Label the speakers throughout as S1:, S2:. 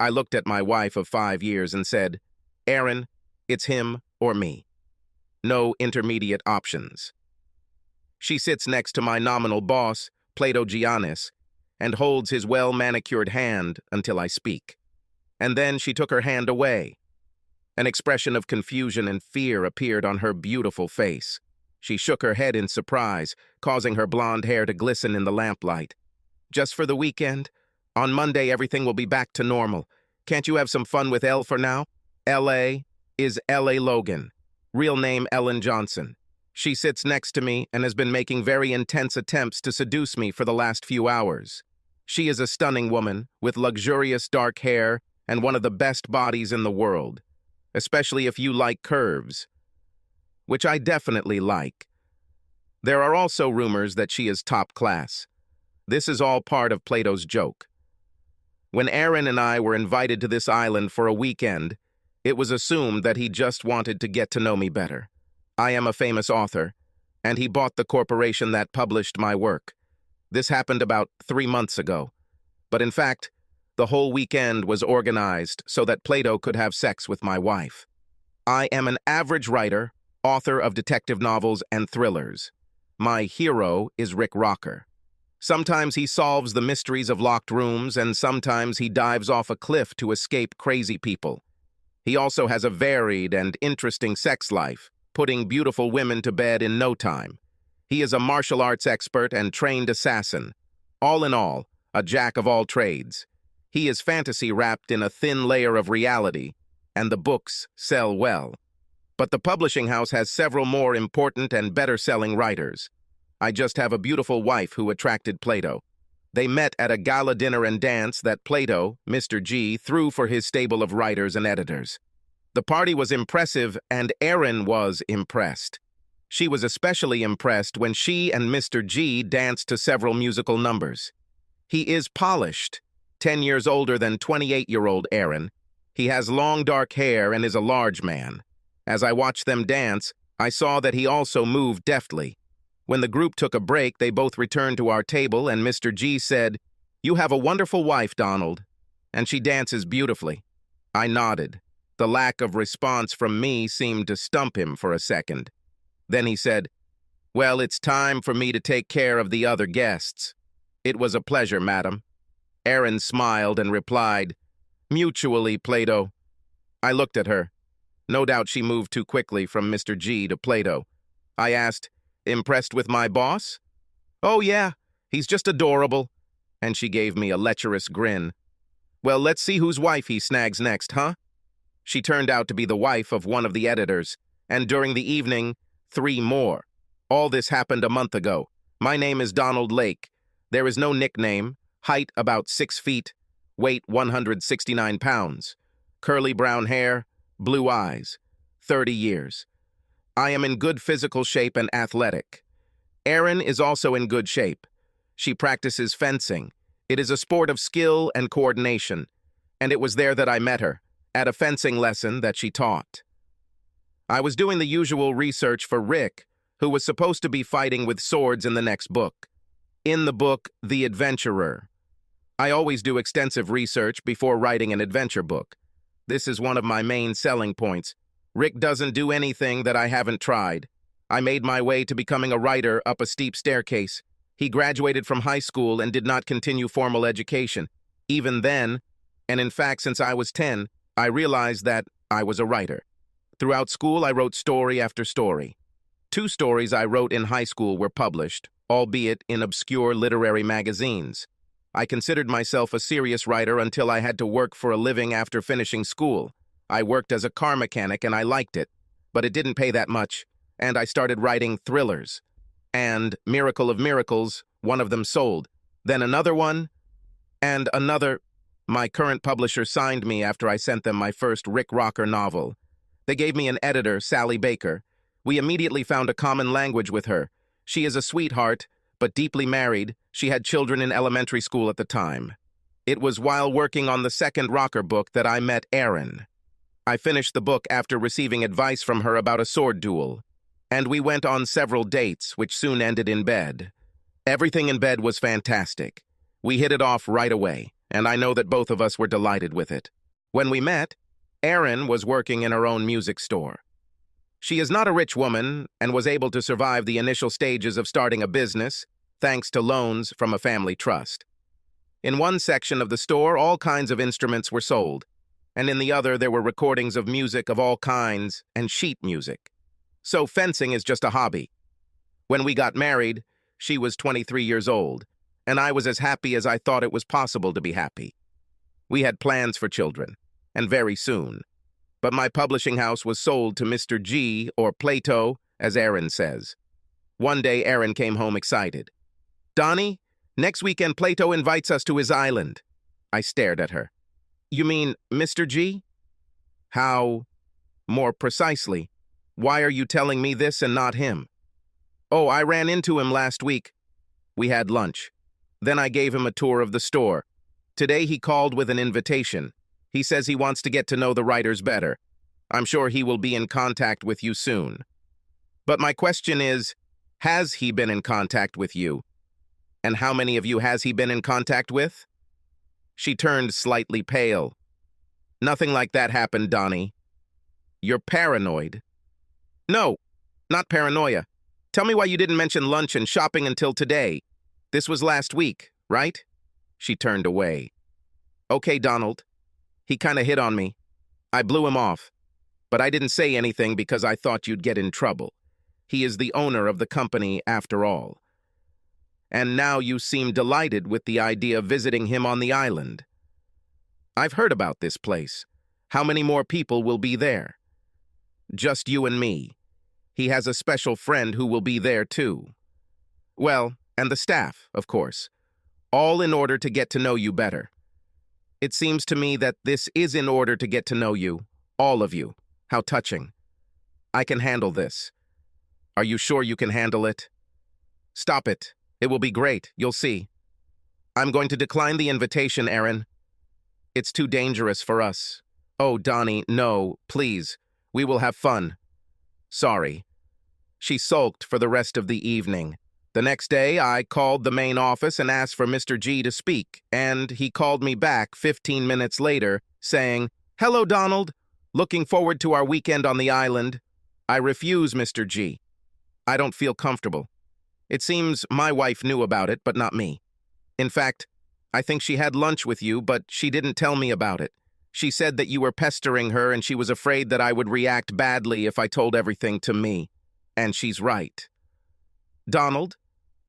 S1: I looked at my wife of 5 years and said, "Aaron, it's him or me. No intermediate options." She sits next to my nominal boss, Plato Giannis, and holds his well-manicured hand until I speak. And then she took her hand away. An expression of confusion and fear appeared on her beautiful face. She shook her head in surprise, causing her blonde hair to glisten in the lamplight. "Just for the weekend? On Monday, everything will be back to normal. Can't you have some fun with Elle for now? L.A. is L.A. Logan. Real name Ellen Johnson. She sits next to me and has been making very intense attempts to seduce me for the last few hours. She is a stunning woman with luxurious dark hair and one of the best bodies in the world, especially if you like curves, which I definitely like. There are also rumors that she is top class. This is all part of Plato's joke. When Aaron and I were invited to this island for a weekend, it was assumed that he just wanted to get to know me better. I am a famous author, and he bought the corporation that published my work. This happened about 3 months ago. But in fact, the whole weekend was organized so that Plato could have sex with my wife. I am an average writer, author of detective novels and thrillers. My hero is Rick Rocker. Sometimes he solves the mysteries of locked rooms, and sometimes he dives off a cliff to escape crazy people. He also has a varied and interesting sex life, putting beautiful women to bed in no time. He is a martial arts expert and trained assassin. All in all, a jack of all trades. He is fantasy wrapped in a thin layer of reality, and the books sell well. But the publishing house has several more important and better-selling writers. I just have a beautiful wife who attracted Plato. They met at a gala dinner and dance that Plato, Mr. G, threw for his stable of writers and editors. The party was impressive, and Aaron was impressed. She was especially impressed when she and Mr. G danced to several musical numbers. He is polished, 10 years older than 28-year-old Aaron. He has long dark hair and is a large man. As I watched them dance, I saw that he also moved deftly. When the group took a break, they both returned to our table, and Mr. G said, "You have a wonderful wife, Donald, and she dances beautifully." I nodded. The lack of response from me seemed to stump him for a second. Then he said, "Well, it's time for me to take care of the other guests." "It was a pleasure, madam." Aaron smiled and replied, "Mutually, Plato." I looked at her. No doubt she moved too quickly from Mr. G to Plato. I asked, "Impressed with my boss?" "Oh, yeah, he's just adorable." And she gave me a lecherous grin. "Well, let's see whose wife he snags next, huh?" She turned out to be the wife of one of the editors, and during the evening, 3 more. All this happened a month ago. My name is Donald Lake. There is no nickname. Height about 6 feet. Weight 169 pounds. Curly brown hair. Blue eyes. 30 years. I am in good physical shape and athletic. Erin is also in good shape. She practices fencing. It is a sport of skill and coordination, and it was there that I met her, at a fencing lesson that she taught. I was doing the usual research for Rick, who was supposed to be fighting with swords in the next book. In the book, The Adventurer. I always do extensive research before writing an adventure book. This is one of my main selling points. Rick doesn't do anything that I haven't tried. I made my way to becoming a writer up a steep staircase. He graduated from high school and did not continue formal education. Even then, and in fact since I was 10, I realized that I was a writer. Throughout school, I wrote story after story. 2 stories I wrote in high school were published, albeit in obscure literary magazines. I considered myself a serious writer until I had to work for a living after finishing school. I worked as a car mechanic and I liked it, but it didn't pay that much, and I started writing thrillers. And, miracle of miracles, one of them sold. Then another one, and another. My current publisher signed me after I sent them my first Rick Rocker novel. They gave me an editor, Sally Baker. We immediately found a common language with her. She is a sweetheart, but deeply married. She had children in elementary school at the time. It was while working on the second Rocker book that I met Aaron. I finished the book after receiving advice from her about a sword duel, and we went on several dates, which soon ended in bed. Everything in bed was fantastic. We hit it off right away, and I know that both of us were delighted with it. When we met, Erin was working in her own music store. She is not a rich woman and was able to survive the initial stages of starting a business thanks to loans from a family trust. In one section of the store, all kinds of instruments were sold, and in the other there were recordings of music of all kinds and sheet music. So fencing is just a hobby. When we got married, she was 23 years old, and I was as happy as I thought it was possible to be happy. We had plans for children, and very soon. But my publishing house was sold to Mr. G, or Plato, as Erin says. One day Erin came home excited. "Donnie, next weekend Plato invites us to his island." I stared at her. "You mean Mr. G?" "How? More precisely, why are you telling me this and not him?" "Oh, I ran into him last week. We had lunch. Then I gave him a tour of the store. Today he called with an invitation. He says he wants to get to know the writers better. I'm sure he will be in contact with you soon. But my question is, has he been in contact with you? And how many of you has he been in contact with?" She turned slightly pale. "Nothing like that happened, Donnie. You're paranoid." "No, not paranoia. Tell me why you didn't mention lunch and shopping until today. This was last week, right?" She turned away. "Okay, Donald. He kind of hit on me. I blew him off. But I didn't say anything because I thought you'd get in trouble. He is the owner of the company after all. And now you seem delighted with the idea of visiting him on the island. I've heard about this place. How many more people will be there?" "Just you and me. He has a special friend who will be there too. Well, and the staff, of course. All in order to get to know you better. It seems to me that this is in order to get to know you, all of you. How touching. I can handle this. Are you sure you can handle it?" "Stop it. It will be great, you'll see. I'm going to decline the invitation, Erin. It's too dangerous for us. Oh, Donnie, no, please. We will have fun." "Sorry." She sulked for the rest of the evening. The next day, I called the main office and asked for Mr. G to speak, and he called me back 15 minutes later, saying, "Hello, Donald. Looking forward to our weekend on the island." "I refuse, Mr. G. I don't feel comfortable. It seems my wife knew about it, but not me. In fact, I think she had lunch with you, but she didn't tell me about it. She said that you were pestering her and she was afraid that I would react badly if I told everything to me. And she's right. Donald,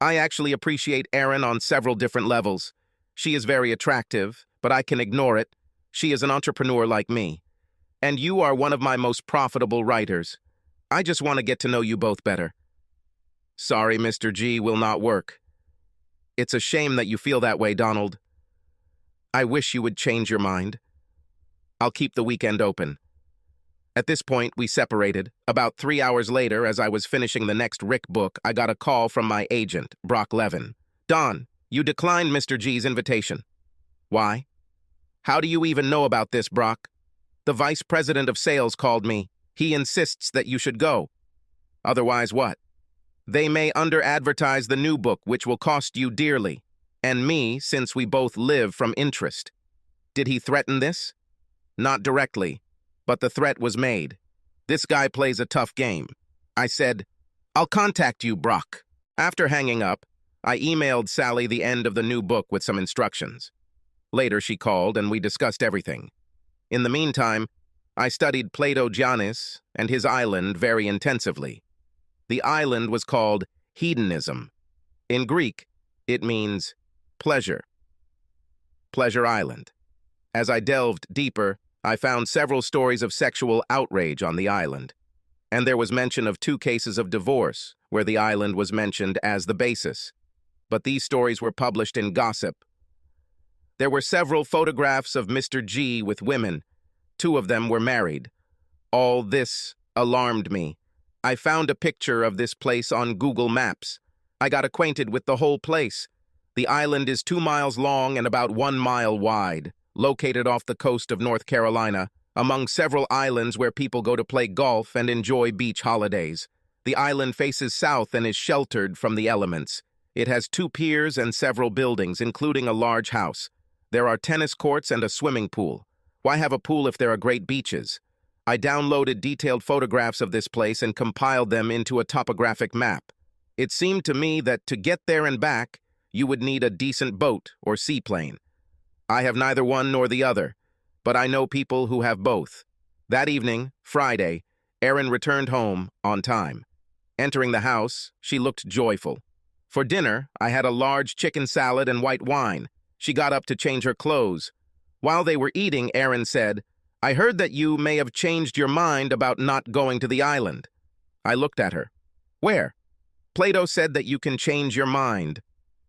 S1: I actually appreciate Erin on several different levels. She is very attractive, but I can ignore it. She is an entrepreneur like me. And you are one of my most profitable writers. I just want to get to know you both better." "Sorry, Mr. G will not work." "It's a shame that you feel that way, Donald. I wish you would change your mind. I'll keep the weekend open." At this point, we separated. About 3 hours later, as I was finishing the next Rick book, I got a call from my agent, Brock Levin. "Don, you declined Mr. G's invitation." "Why?" "How do you even know about this, Brock?" "The vice president of sales called me. He insists that you should go." "Otherwise what?" "They may under-advertise the new book, which will cost you dearly. And me, since we both live from interest." "Did he threaten this?" "Not directly. But the threat was made. This guy plays a tough game." I said, "I'll contact you, Brock." After hanging up, I emailed Sally the end of the new book with some instructions. Later she called and we discussed everything. In the meantime, I studied Plato Giannis and his island very intensively. The island was called hedonism. In Greek, it means pleasure. Pleasure Island. As I delved deeper, I found several stories of sexual outrage on the island, and there was mention of 2 cases of divorce where the island was mentioned as the basis. But these stories were published in gossip. There were several photographs of Mr. G with women. 2 of them were married. All this alarmed me. I found a picture of this place on Google Maps. I got acquainted with the whole place. The island is 2 miles long and about 1 mile wide. Located off the coast of North Carolina, among several islands where people go to play golf and enjoy beach holidays. The island faces south and is sheltered from the elements. It has 2 piers and several buildings, including a large house. There are tennis courts and a swimming pool. Why have a pool if there are great beaches? I downloaded detailed photographs of this place and compiled them into a topographic map. It seemed to me that to get there and back, you would need a decent boat or seaplane. I have neither one nor the other, but I know people who have both. That evening, Friday, Erin returned home on time. Entering the house, she looked joyful. For dinner, I had a large chicken salad and white wine. She got up to change her clothes. While they were eating, Erin said, "I heard that you may have changed your mind about not going to the island." I looked at her. "Where?" "Plato said that you can change your mind."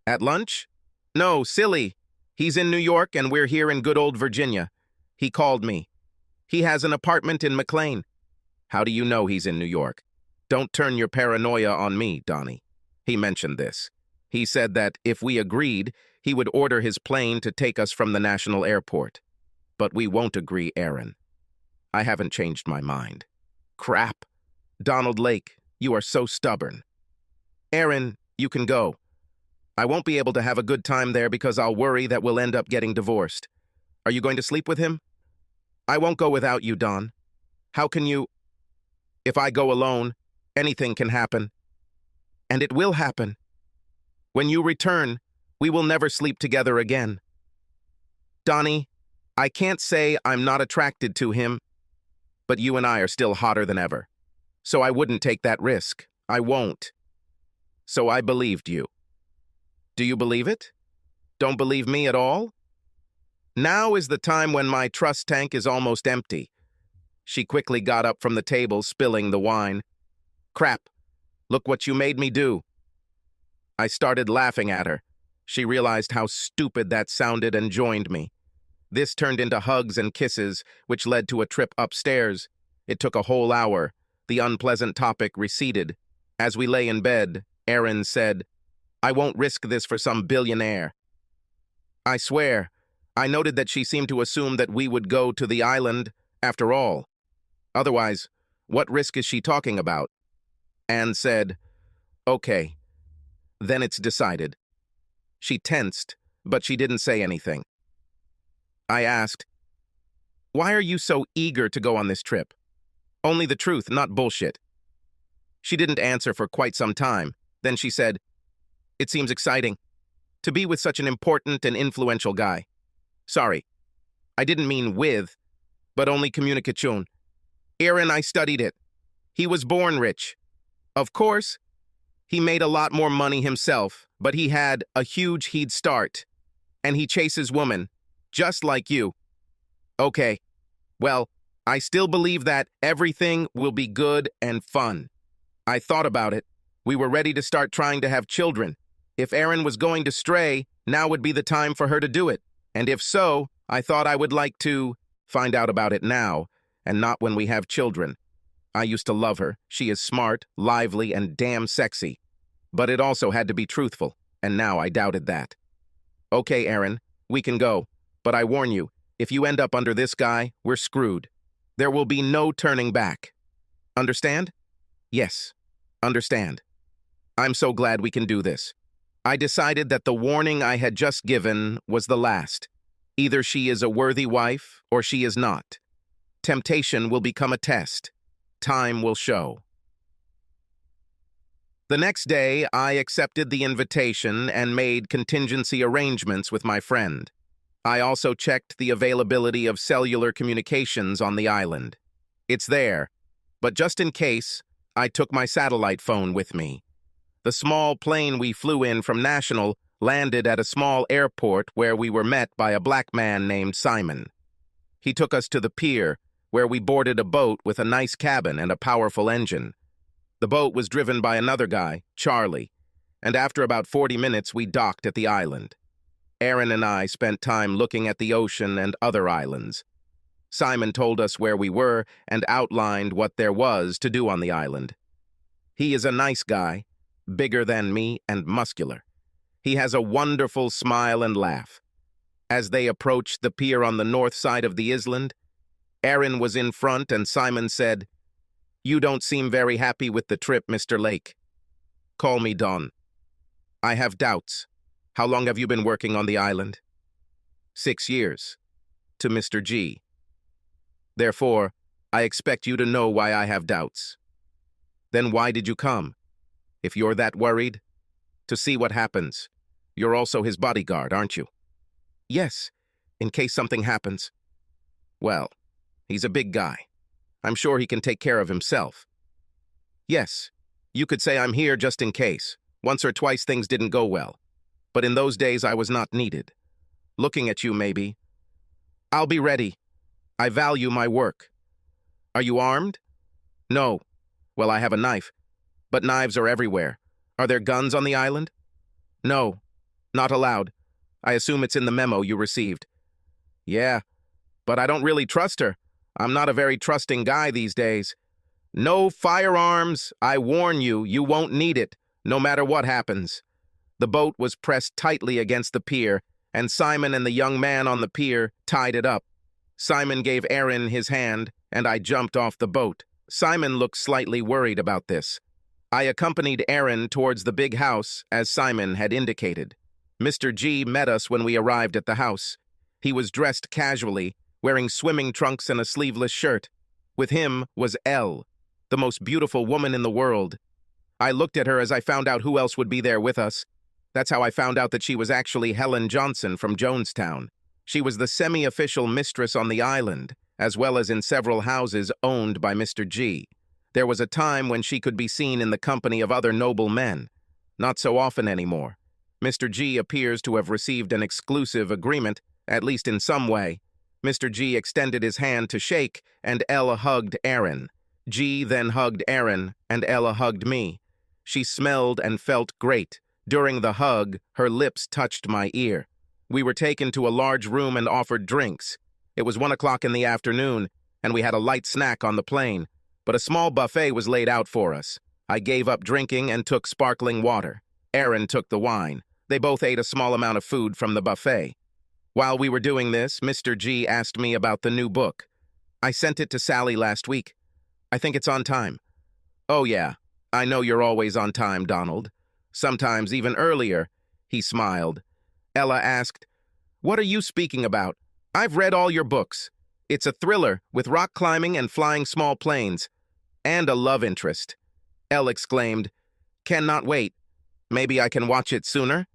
S1: "At lunch?" "No, silly. He's in New York and we're here in good old Virginia. He called me. He has an apartment in McLean." "How do you know he's in New York?" "Don't turn your paranoia on me, Donnie." He mentioned this. He said that if we agreed, he would order his plane to take us from the national airport. But we won't agree, Erin. I haven't changed my mind. Crap. Donald Lake, you are so stubborn. Erin, you can go. I won't be able to have a good time there because I'll worry that we'll end up getting divorced. Are you going to sleep with him? I won't go without you, Don. How can you? If I go alone, anything can happen. And it will happen. When you return, we will never sleep together again. Donnie, I can't say I'm not attracted to him, but you and I are still hotter than ever. So I wouldn't take that risk. I won't. So I believed you. Do you believe it? Don't believe me at all? Now is the time when my trust tank is almost empty. She quickly got up from the table, spilling the wine. Crap. Look what you made me do. I started laughing at her. She realized how stupid that sounded and joined me. This turned into hugs and kisses, which led to a trip upstairs. It took a whole hour. The unpleasant topic receded. As we lay in bed, Erin said, I won't risk this for some billionaire. I swear, I noted that she seemed to assume that we would go to the island after all. Otherwise, what risk is she talking about? Anne said, Okay, then it's decided. She tensed, but she didn't say anything. I asked, Why are you so eager to go on this trip? Only the truth, not bullshit. She didn't answer for quite some time. Then she said, It seems exciting to be with such an important and influential guy. Sorry, I didn't mean with, but only communication. Erin, I studied it. He was born rich. Of course, he made a lot more money himself, but he had a huge head start. And he chases women, just like you. Okay, well, I still believe that everything will be good and fun. I thought about it. We were ready to start trying to have children. If Erin was going to stray, now would be the time for her to do it. And if so, I thought I would like to find out about it now, and not when we have children. I used to love her. She is smart, lively, and damn sexy. But it also had to be truthful, and now I doubted that. Okay, Erin, we can go. But I warn you, if you end up under this guy, we're screwed. There will be no turning back. Understand? Yes, understand. I'm so glad we can do this. I decided that the warning I had just given was the last. Either she is a worthy wife or she is not. Temptation will become a test. Time will show. The next day, I accepted the invitation and made contingency arrangements with my friend. I also checked the availability of cellular communications on the island. It's there, but just in case, I took my satellite phone with me. The small plane we flew in from National landed at a small airport where we were met by a black man named Simon. He took us to the pier, where we boarded a boat with a nice cabin and a powerful engine. The boat was driven by another guy, Charlie, and after about 40 minutes we docked at the island. Erin and I spent time looking at the ocean and other islands. Simon told us where we were and outlined what there was to do on the island. He is a nice guy, bigger than me and muscular. He has a wonderful smile and laugh. As they approached the pier on the north side of the island, Erin was in front and Simon said, You don't seem very happy with the trip, Mr. Lake. Call me Don. I have doubts. How long have you been working on the island? 6 years. To Mr. G. Therefore, I expect you to know why I have doubts. Then why did you come? If you're that worried, to see what happens. You're also his bodyguard, aren't you? Yes, in case something happens. Well, he's a big guy. I'm sure he can take care of himself. Yes, you could say I'm here just in case. Once or twice things didn't go well. But in those days I was not needed. Looking at you, maybe. I'll be ready. I value my work. Are you armed? No. Well, I have a knife. But knives are everywhere. Are there guns on the island? No. Not allowed. I assume it's in the memo you received. Yeah, but I don't really trust her. I'm not a very trusting guy these days. No firearms. I warn you, you won't need it, no matter what happens. The boat was pressed tightly against the pier, and Simon and the young man on the pier tied it up. Simon gave Aaron his hand, and I jumped off the boat. Simon looked slightly worried about this. I accompanied Aaron towards the big house, as Simon had indicated. Mr. G met us when we arrived at the house. He was dressed casually, wearing swimming trunks and a sleeveless shirt. With him was Elle, the most beautiful woman in the world. I looked at her as I found out who else would be there with us. That's how I found out that she was actually Helen Johnson from Jonestown. She was the semi-official mistress on the island, as well as in several houses owned by Mr. G. There was a time when she could be seen in the company of other noble men. Not so often anymore. Mr. G appears to have received an exclusive agreement, at least in some way. Mr. G extended his hand to shake, and Ella hugged Aaron. G then hugged Aaron, and Ella hugged me. She smelled and felt great. During the hug, her lips touched my ear. We were taken to a large room and offered drinks. It was 1 o'clock in the afternoon, and we had a light snack on the plane, but a small buffet was laid out for us. I gave up drinking and took sparkling water. Aaron took the wine. They both ate a small amount of food from the buffet. While we were doing this, Mr. G asked me about the new book. I sent it to Sally last week. I think it's on time. Oh yeah, I know you're always on time, Donald. Sometimes even earlier. He smiled. Ella asked, "What are you speaking about? I've read all your books. It's a thriller with rock climbing and flying small planes. And a love interest." Elle exclaimed, "Cannot wait. Maybe I can watch it sooner?"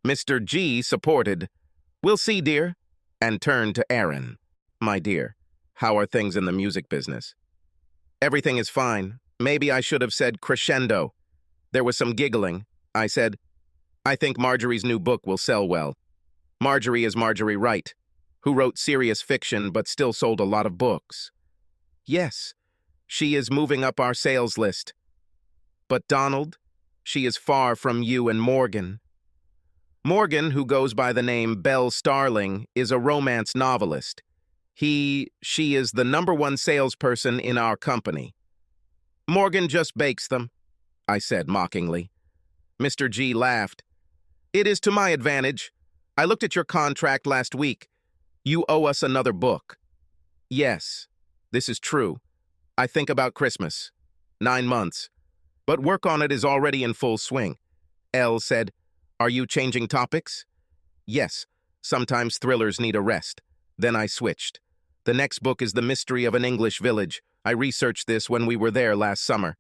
S1: Mr. G supported. "We'll see, dear," and turned to Aaron. "My dear, how are things in the music business?" "Everything is fine. Maybe I should have said crescendo." There was some giggling. I said, "I think Marjorie's new book will sell well. Marjorie is Marjorie Wright, who wrote serious fiction but still sold a lot of books." "Yes, she is moving up our sales list. But Donald, she is far from you and Morgan." Morgan, who goes by the name Belle Starling, is a romance novelist. She is the #1 salesperson in our company. "Morgan just bakes them," I said mockingly. Mr. G laughed. "It is to my advantage. I looked at your contract last week. You owe us another book." "Yes, this is true. I think about Christmas. 9 months. But work on it is already in full swing." Elle said, "Are you changing topics?" "Yes, sometimes thrillers need a rest." Then I switched. "The next book is The Mystery of an English Village. I researched this when we were there last summer."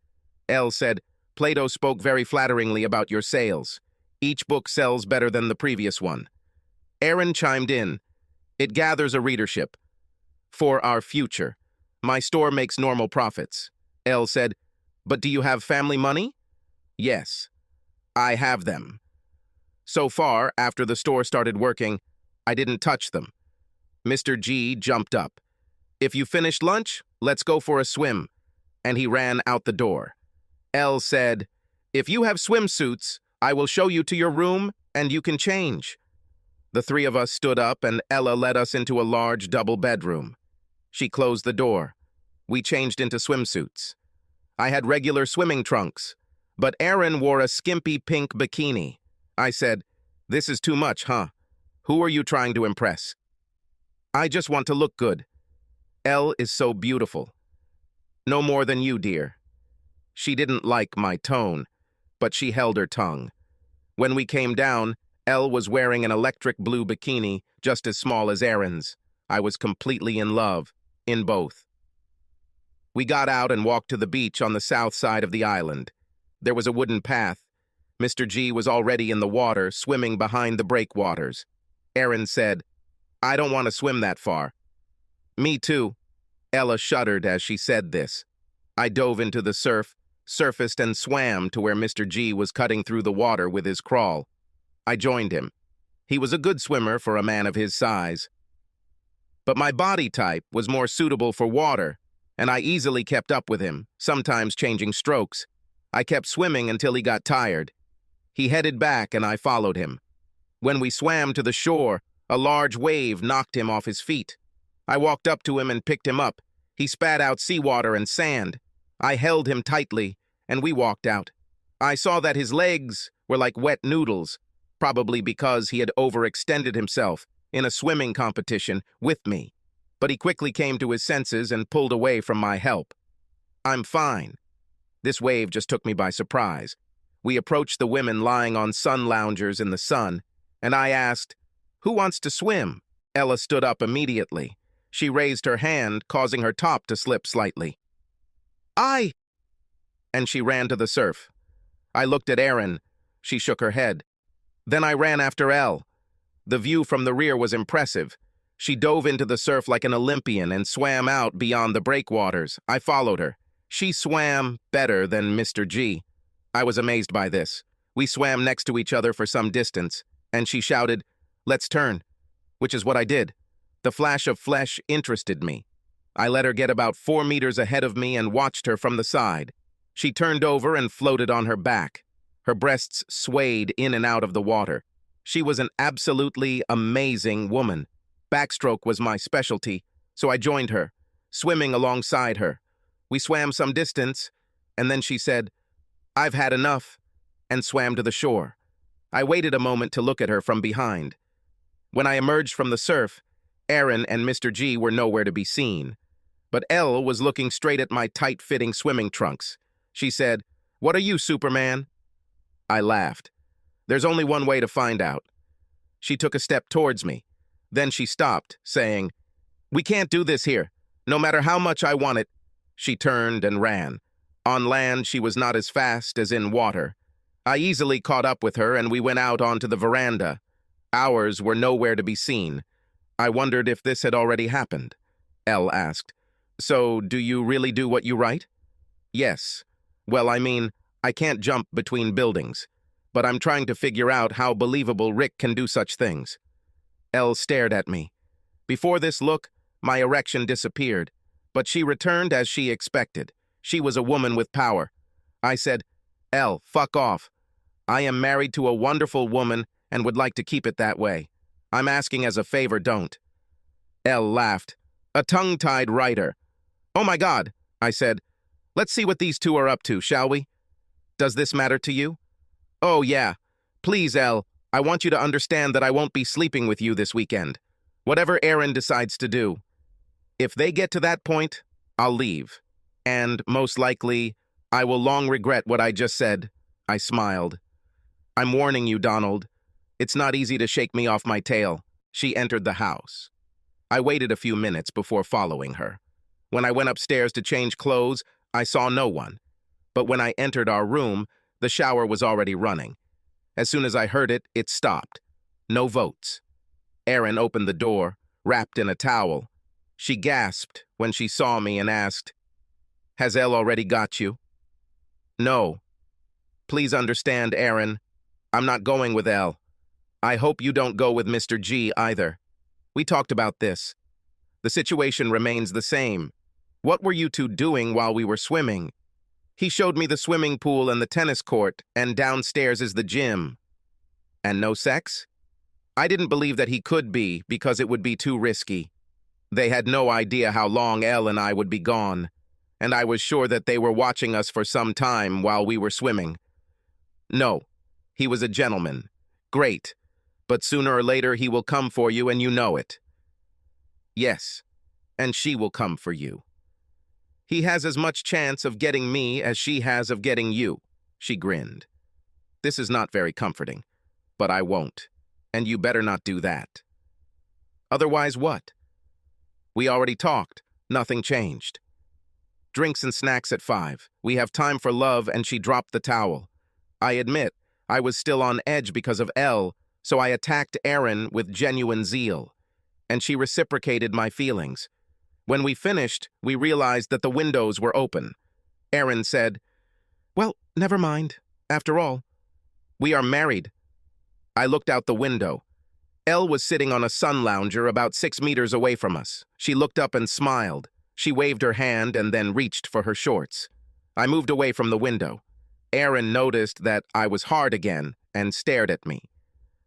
S1: Elle said, "Plato spoke very flatteringly about your sales. Each book sells better than the previous one." Aaron chimed in, "It gathers a readership. For our future. My store makes normal profits." Elle said, "But do you have family money?" "Yes, I have them. So far, after the store started working, I didn't touch them." Mr. G jumped up. "If you finished lunch, let's go for a swim." And he ran out the door. Elle said, "If you have swimsuits, I will show you to your room and you can change." The three of us stood up and Ella led us into a large double bedroom. She closed the door. We changed into swimsuits. I had regular swimming trunks, but Aaron wore a skimpy pink bikini. I said, "This is too much, huh? Who are you trying to impress?" "I just want to look good. Elle is so beautiful." "No more than you, dear." She didn't like my tone, but she held her tongue. When we came down, Elle was wearing an electric blue bikini, just as small as Erin's. I was completely in love, in both. We got out and walked to the beach on the south side of the island. There was a wooden path. Mr. G was already in the water, swimming behind the breakwaters. Erin said, "I don't want to swim that far." "Me too." Ella shuddered as she said this. I dove into the surf, surfaced and swam to where Mr. G was cutting through the water with his crawl. I joined him. He was a good swimmer for a man of his size. But my body type was more suitable for water, and I easily kept up with him, sometimes changing strokes. I kept swimming until he got tired. He headed back and I followed him. When we swam to the shore, a large wave knocked him off his feet. I walked up to him and picked him up. He spat out seawater and sand. I held him tightly, and we walked out. I saw that his legs were like wet noodles, probably because he had overextended himself in a swimming competition with me. But he quickly came to his senses and pulled away from my help. "I'm fine." This wave just took me by surprise. We approached the women lying on sun loungers in the sun, and I asked, "Who wants to swim?" Ella stood up immediately. She raised her hand, causing her top to slip slightly. "I!" And she ran to the surf. I looked at Erin. She shook her head. Then I ran after Elle. The view from the rear was impressive. She dove into the surf like an Olympian and swam out beyond the breakwaters. I followed her. She swam better than Mr. G. I was amazed by this. We swam next to each other for some distance, and she shouted, "Let's turn," which is what I did. The flash of flesh interested me. I let her get about 4 meters ahead of me and watched her from the side. She turned over and floated on her back. Her breasts swayed in and out of the water. She was an absolutely amazing woman. Backstroke was my specialty, so I joined her, swimming alongside her. We swam some distance, and then she said, "I've had enough," and swam to the shore. I waited a moment to look at her from behind. When I emerged from the surf, Erin and Mr. G were nowhere to be seen. But Elle was looking straight at my tight-fitting swimming trunks. She said, "What are you, Superman?" I laughed. "There's only one way to find out." She took a step towards me. Then she stopped, saying, "We can't do this here, no matter how much I want it." She turned and ran. On land, she was not as fast as in water. I easily caught up with her, and we went out onto the veranda. Ours were nowhere to be seen. I wondered if this had already happened. Elle asked, "So, do you really do what you write?" "Yes. Well, I mean, I can't jump between buildings. But I'm trying to figure out how believable Rick can do such things." Elle stared at me. Before this look, my erection disappeared, but she returned as she expected. She was a woman with power. I said, "Elle, fuck off. I am married to a wonderful woman and would like to keep it that way. I'm asking as a favor, don't." Elle laughed. "A tongue-tied writer." "Oh my God," I said. "Let's see what these two are up to, shall we? Does this matter to you?" "Oh yeah. Please, Elle, I want you to understand that I won't be sleeping with you this weekend. Whatever Erin decides to do. If they get to that point, I'll leave. And, most likely, I will long regret what I just said." I smiled. "I'm warning you, Donald. It's not easy to shake me off my tail." She entered the house. I waited a few minutes before following her. When I went upstairs to change clothes, I saw no one. But when I entered our room, the shower was already running. As soon as I heard it, it stopped. No votes. Erin opened the door, wrapped in a towel. She gasped when she saw me and asked, "Has Elle already got you?" "No. Please understand, Erin. I'm not going with Elle. I hope you don't go with Mr. G either. We talked about this. The situation remains the same. What were you two doing while we were swimming?" "He showed me the swimming pool and the tennis court, and downstairs is the gym." "And no sex?" "I didn't believe that he could be, because it would be too risky. They had no idea how long Elle and I would be gone, and I was sure that they were watching us for some time while we were swimming." "No, he was a gentleman. Great. But sooner or later he will come for you, and you know it." "Yes, and she will come for you. He has as much chance of getting me as she has of getting you." She grinned. "This is not very comforting, but I won't. And you better not do that. Otherwise what? We already talked. Nothing changed. Drinks and snacks at 5. We have time for love, and she dropped the towel. I admit, I was still on edge because of Elle, so I attacked Erin with genuine zeal. And she reciprocated my feelings. When we finished, we realized that the windows were open. Erin said, "Well, never mind. After all, we are married." I looked out the window. Elle was sitting on a sun lounger about 6 meters away from us. She looked up and smiled. She waved her hand and then reached for her shorts. I moved away from the window. Erin noticed that I was hard again and stared at me.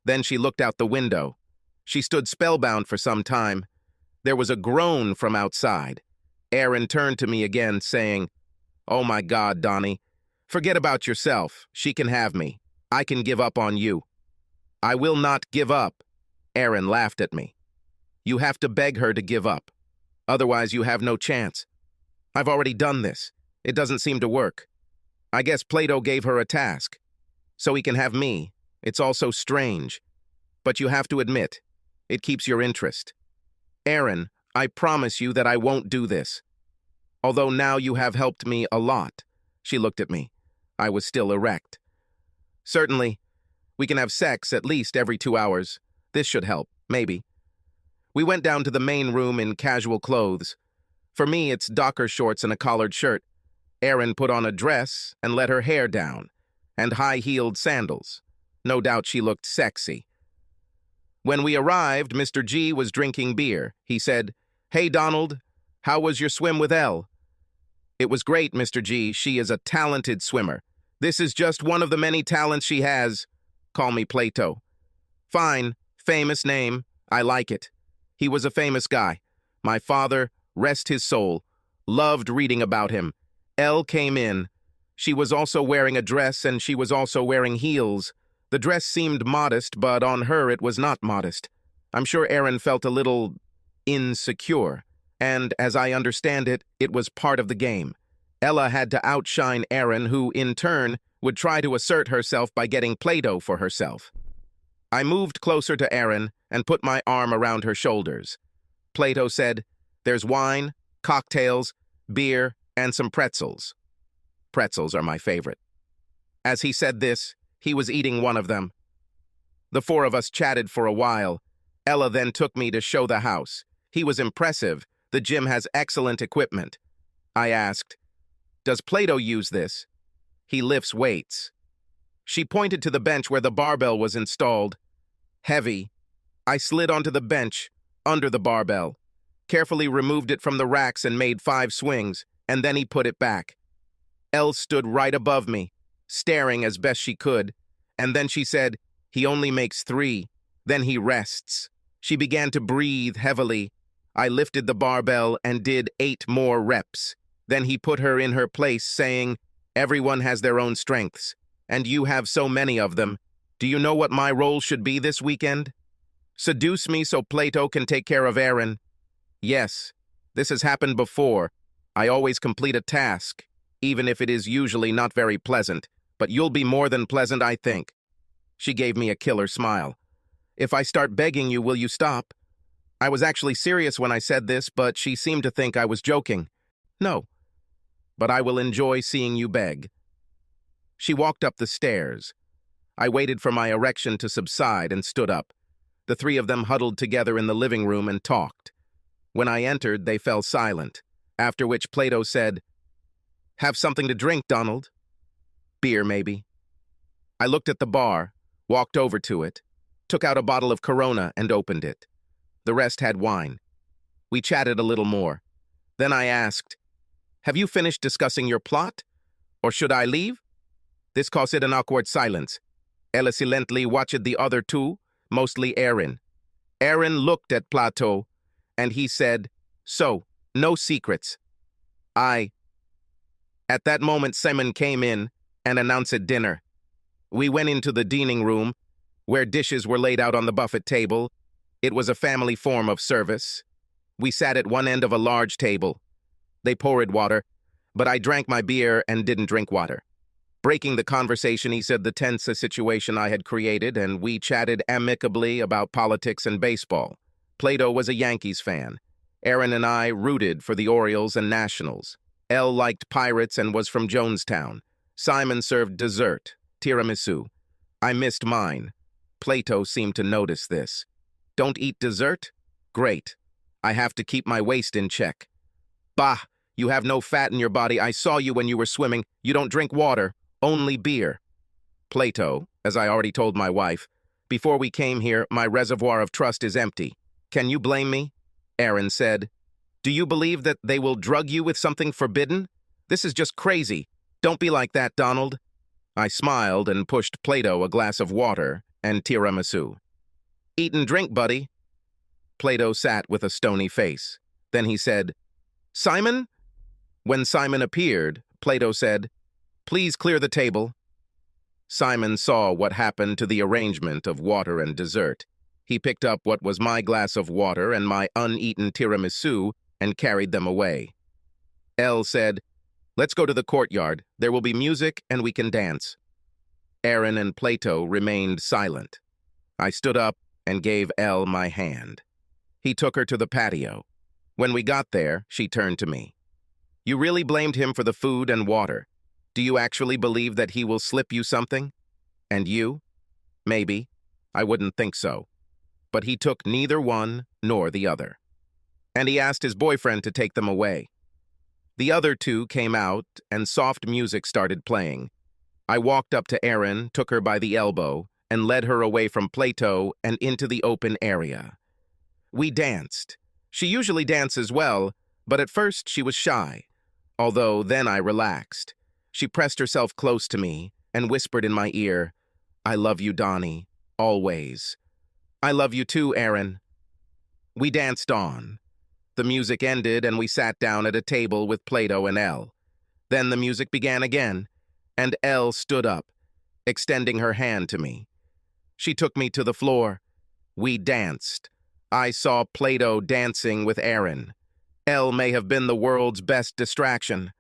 S1: Then she looked out the window. She stood spellbound for some time. There was a groan from outside. Erin turned to me again, saying, "Oh my God, Donnie. Forget about yourself. She can have me. I can give up on you." "I will not give up." Erin laughed at me. "You have to beg her to give up. Otherwise, you have no chance. I've already done this. It doesn't seem to work. I guess Plato gave her a task. So he can have me. It's all so strange. But you have to admit, it keeps your interest. Erin, I promise you that I won't do this. Although now you have helped me a lot." She looked at me. I was still erect. "Certainly. We can have sex at least every 2 hours. This should help, maybe." We went down to the main room in casual clothes. For me, it's docker shorts and a collared shirt. Erin put on a dress and let her hair down, and high-heeled sandals. No doubt she looked sexy. When we arrived, Mr. G was drinking beer. He said, "Hey, Donald, how was your swim with Elle?" "It was great, Mr. G. She is a talented swimmer. This is just one of the many talents she has. Call me Plato." "Fine. Famous name. I like it. He was a famous guy. My father, rest his soul, loved reading about him. Elle came in. She was also wearing a dress, and she was also wearing heels. The dress seemed modest, but on her it was not modest. I'm sure Erin felt a little insecure, and as I understand it, it was part of the game. Ella had to outshine Erin, who, in turn, would try to assert herself by getting Plato for herself. I moved closer to Erin and put my arm around her shoulders. Plato said, "There's wine, cocktails, beer, and some pretzels." Pretzels are my favorite. As he said this, he was eating one of them. The 4 of us chatted for a while. Ella then took me to show the house. He was impressive. The gym has excellent equipment. I asked, "Does Plato use this?" "He lifts weights." She pointed to the bench where the barbell was installed. Heavy. I slid onto the bench, under the barbell, carefully removed it from the racks and made 5 swings, and then he put it back. Elle stood right above me, staring as best she could, and then she said, "He only makes 3, then he rests." She began to breathe heavily. I lifted the barbell and did 8 more reps. Then he put her in her place, saying, "Everyone has their own strengths, and you have so many of them. Do you know what my role should be this weekend? Seduce me so Plato can take care of Erin." "Yes, this has happened before. I always complete a task, even if it is usually not very pleasant, but you'll be more than pleasant, I think." She gave me a killer smile. "If I start begging you, will you stop?" I was actually serious when I said this, but she seemed to think I was joking. "No, but I will enjoy seeing you beg." She walked up the stairs. I waited for my erection to subside and stood up. The 3 of them huddled together in the living room and talked. When I entered, they fell silent, after which Plato said, "Have something to drink, Donald." "Beer, maybe." I looked at the bar, walked over to it, took out a bottle of Corona and opened it. The rest had wine. We chatted a little more. Then I asked, "Have you finished discussing your plot? Or should I leave?" This caused an awkward silence. Ella silently watched the other 2, mostly Erin. Erin looked at Plato, and he said, "So, no secrets." At that moment, Simon came in and announced dinner. We went into the dining room, where dishes were laid out on the buffet table. It was a family form of service. We sat at one end of a large table. They poured water, but I drank my beer and didn't drink water. Breaking the conversation, he said the tense situation I had created, and we chatted amicably about politics and baseball. Plato was a Yankees fan. Aaron and I rooted for the Orioles and Nationals. Elle liked Pirates and was from Jonestown. Simon served dessert, tiramisu. I missed mine. Plato seemed to notice this. Don't eat dessert? Great. I have to keep my waist in check. Bah, you have no fat in your body. I saw you when you were swimming. You don't drink water, only beer. Plato, as I already told my wife, before we came here, my reservoir of trust is empty. Can you blame me? Aaron said, do you believe that they will drug you with something forbidden? This is just crazy. Don't be like that, Donald. I smiled and pushed Plato a glass of water and tiramisu. Eat and drink, buddy. Plato sat with a stony face. Then he said, Simon? When Simon appeared, Plato said, please clear the table. Simon saw what happened to the arrangement of water and dessert. He picked up what was my glass of water and my uneaten tiramisu and carried them away. Elle said, let's go to the courtyard. There will be music and we can dance. Aaron and Plato remained silent. I stood up and gave Elle my hand. He took her to the patio. When we got there, she turned to me. You really blamed him for the food and water. Do you actually believe that he will slip you something? And you? Maybe. I wouldn't think so. But he took neither one nor the other. And he asked his boyfriend to take them away. The other two came out, and soft music started playing. I walked up to Aaron, took her by the elbow, and led her away from Plato and into the open area. We danced. She usually dances well, but at first she was shy, although then I relaxed. She pressed herself close to me and whispered in my ear, I love you, Donnie, always. I love you too, Aaron. We danced on. The music ended and we sat down at a table with Plato and Elle. Then the music began again, and Elle stood up, extending her hand to me. She took me to the floor. We danced. I saw Plato dancing with Aaron. Elle may have been the world's best distraction.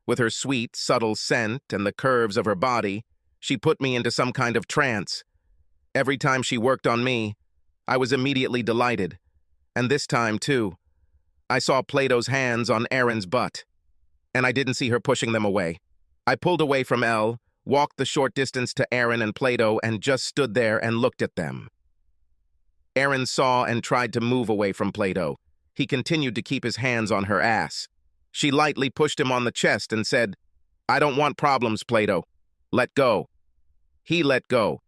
S1: With her sweet, subtle scent and the curves of her body, she put me into some kind of trance. Every time she worked on me, I was immediately delighted. And this time, too. I saw Plato's hands on Aaron's butt, and I didn't see her pushing them away. I pulled away from Elle, walked the short distance to Aaron and Plato, and just stood there and looked at them. Aaron saw and tried to move away from Plato. He continued to keep his hands on her ass. She lightly pushed him on the chest and said, I don't want problems, Plato. Let go. He let go,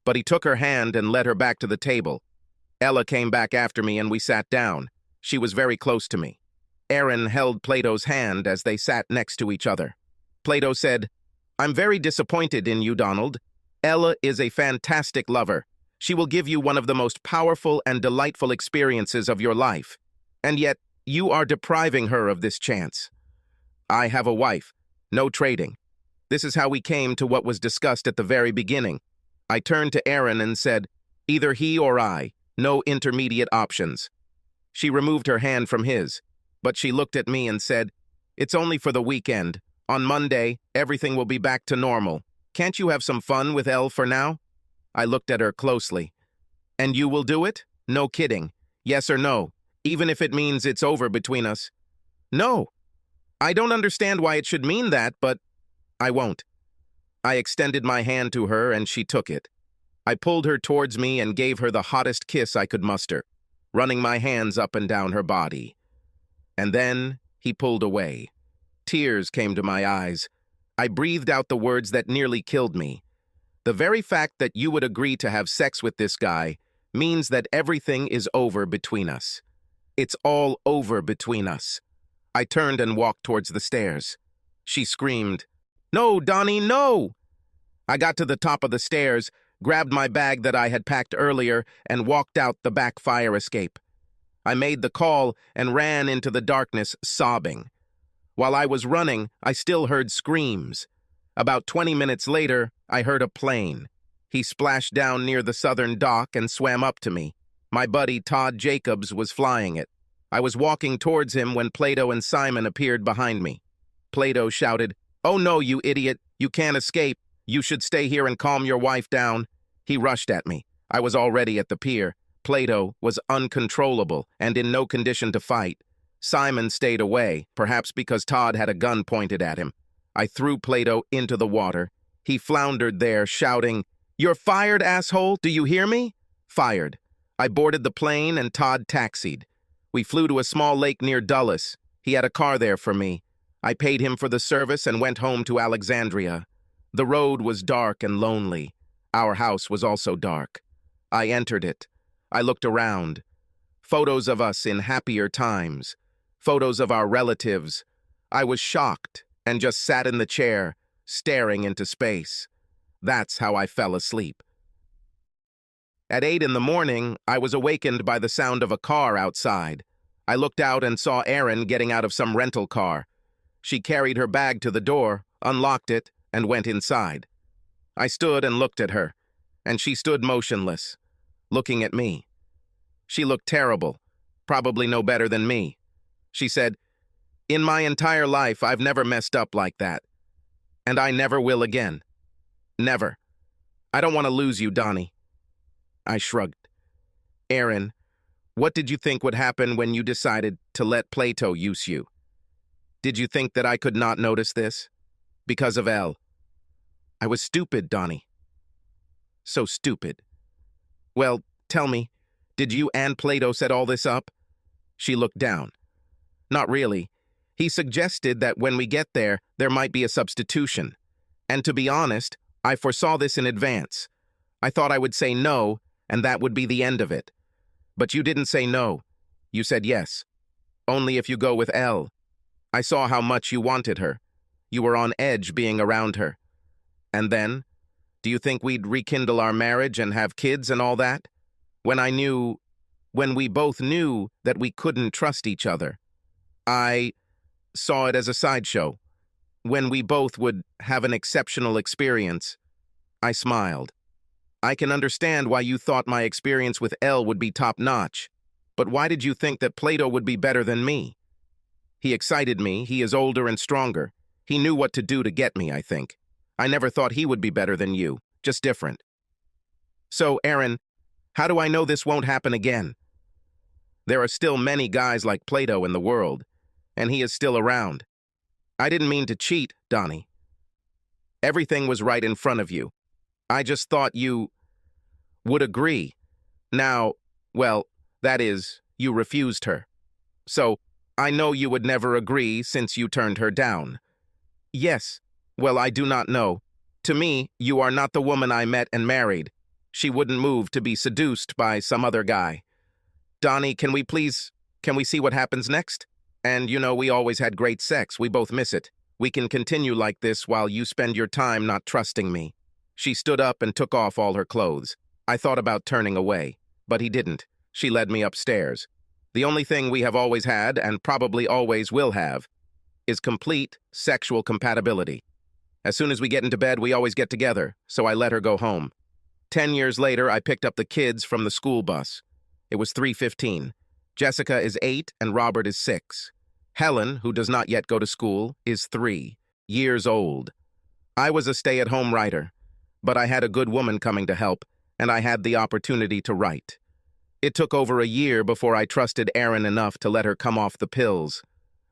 S1: but he took her hand and led her back to the table. Ella came back after me and we sat down. She was very close to me. Aaron held Plato's hand as they sat next to each other. Plato said, I'm very disappointed in you, Donald. Ella is a fantastic lover. She will give you one of the most powerful and delightful experiences of your life. And yet, you are depriving her of this chance. I have a wife. No trading. This is how we came to what was discussed at the very beginning. I turned to Aaron and said, either he or I, no intermediate options. She removed her hand from his, but she looked at me and said, it's only for the weekend. On Monday, everything will be back to normal. Can't you have some fun with Elle for now? I looked at her closely. And you will do it? No kidding. Yes or no? Even if it means it's over between us. No. I don't understand why it should mean that, but I won't. I extended my hand to her and she took it. I pulled her towards me and gave her the hottest kiss I could muster, running my hands up and down her body. And then he pulled away. Tears came to my eyes. I breathed out the words that nearly killed me. The very fact that you would agree to have sex with this guy means that everything is over between us. It's all over between us. I turned and walked towards the stairs. She screamed, No, Donnie, no! I got to the top of the stairs, grabbed my bag that I had packed earlier, and walked out the back fire escape. I made the call and ran into the darkness, sobbing. While I was running, I still heard screams. About 20 minutes later, I heard a plane. He splashed down near the southern dock and swam up to me. My buddy Todd Jacobs was flying it. I was walking towards him when Plato and Simon appeared behind me. Plato shouted, "Oh no, you idiot, you can't escape. You should stay here and calm your wife down." He rushed at me. I was already at the pier. Plato was uncontrollable and in no condition to fight. Simon stayed away, perhaps because Todd had a gun pointed at him. I threw Plato into the water. He floundered there, shouting, "You're fired, asshole! Do you hear me?" Fired. I boarded the plane and Todd taxied. We flew to a small lake near Dulles. He had a car there for me. I paid him for the service and went home to Alexandria. The road was dark and lonely. Our house was also dark. I entered it. I looked around. Photos of us in happier times. Photos of our relatives. I was shocked and just sat in the chair, staring into space. That's how I fell asleep. At 8 in the morning, I was awakened by the sound of a car outside. I looked out and saw Erin getting out of some rental car. She carried her bag to the door, unlocked it, and went inside. I stood and looked at her, and she stood motionless, looking at me. She looked terrible, probably no better than me. She said, "In my entire life, I've never messed up like that. And I never will again. Never. I don't want to lose you, Donnie." I shrugged. "Erin, what did you think would happen when you decided to let Plato use you? Did you think that I could not notice this? Because of Elle. I was stupid, Donnie. So stupid. Well, tell me, did you and Plato set all this up?" She looked down. "Not really. He suggested that when we get there, there might be a substitution. And to be honest, I foresaw this in advance. I thought I would say no, and that would be the end of it. But you didn't say no. You said yes. Only if you go with Elle. I saw how much you wanted her. You were on edge being around her. And then, do you think we'd rekindle our marriage and have kids and all that? When we both knew that we couldn't trust each other. I saw it as a sideshow. When we both would have an exceptional experience." I smiled. "I can understand why you thought my experience with Elle would be top-notch. But why did you think that Plato would be better than me? He excited me. He is older and stronger. He knew what to do to get me, I think. I never thought he would be better than you, just different. So, Erin, how do I know this won't happen again? There are still many guys like Plato in the world, and he is still around. I didn't mean to cheat, Donnie. Everything was right in front of you. I just thought you would agree. Now, well, that is, you refused her. So, I know you would never agree since you turned her down." "Yes. Well, I do not know. To me, you are not the woman I met and married. She wouldn't move to be seduced by some other guy. Donnie, can we see what happens next? And we always had great sex. We both miss it. We can continue like this while you spend your time not trusting me." She stood up and took off all her clothes. I thought about turning away, but he didn't. She led me upstairs. "The only thing we have always had, and probably always will have, is complete sexual compatibility. As soon as we get into bed, we always get together, so I let her go home. 10 years later, I picked up the kids from the school bus. It was 3:15. Jessica is 8 and Robert is 6. Helen, who does not yet go to school, is 3 years old. I was a stay-at-home writer, but I had a good woman coming to help, and I had the opportunity to write. It took over a year before I trusted Erin enough to let her come off the pills.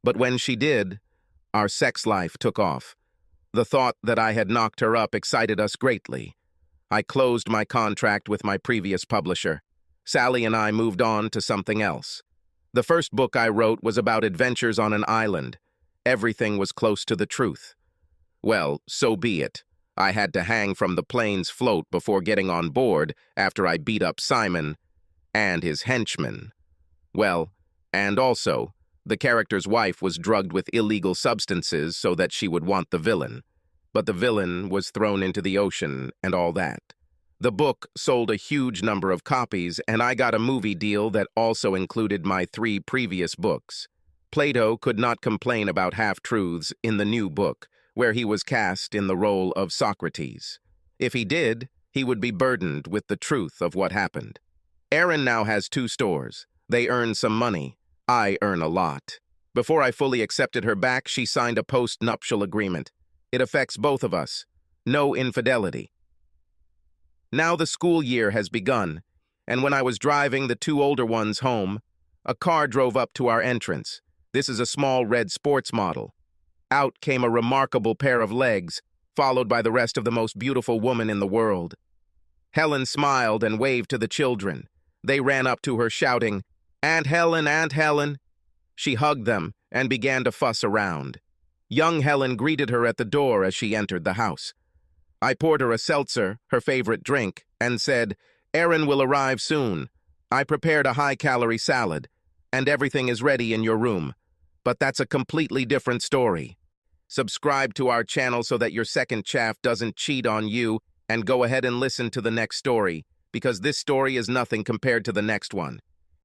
S1: But when she did, our sex life took off. The thought that I had knocked her up excited us greatly. I closed my contract with my previous publisher. Sally and I moved on to something else. The first book I wrote was about adventures on an island. Everything was close to the truth. Well, so be it. I had to hang from the plane's float before getting on board after I beat up Simon and his henchmen. Well, and also, the character's wife was drugged with illegal substances so that she would want the villain. But the villain was thrown into the ocean and all that. The book sold a huge number of copies, and I got a movie deal that also included my 3 previous books. Plato could not complain about half-truths in the new book, where he was cast in the role of Socrates. If he did, he would be burdened with the truth of what happened. Erin now has 2 stores. They earn some money. I earn a lot. Before I fully accepted her back, she signed a post-nuptial agreement. It affects both of us. No infidelity. Now the school year has begun, and when I was driving the two older ones home, a car drove up to our entrance. This is a small red sports model. Out came a remarkable pair of legs, followed by the rest of the most beautiful woman in the world. Helen smiled and waved to the children. They ran up to her shouting, "Aunt Helen, Aunt Helen!" She hugged them and began to fuss around. Young Helen greeted her at the door as she entered the house. I poured her a seltzer, her favorite drink, and said, "Aaron will arrive soon. I prepared a high-calorie salad, and everything is ready in your room. But that's a completely different story. Subscribe to our channel so that your second chaff doesn't cheat on you, and go ahead and listen to the next story, because this story is nothing compared to the next one.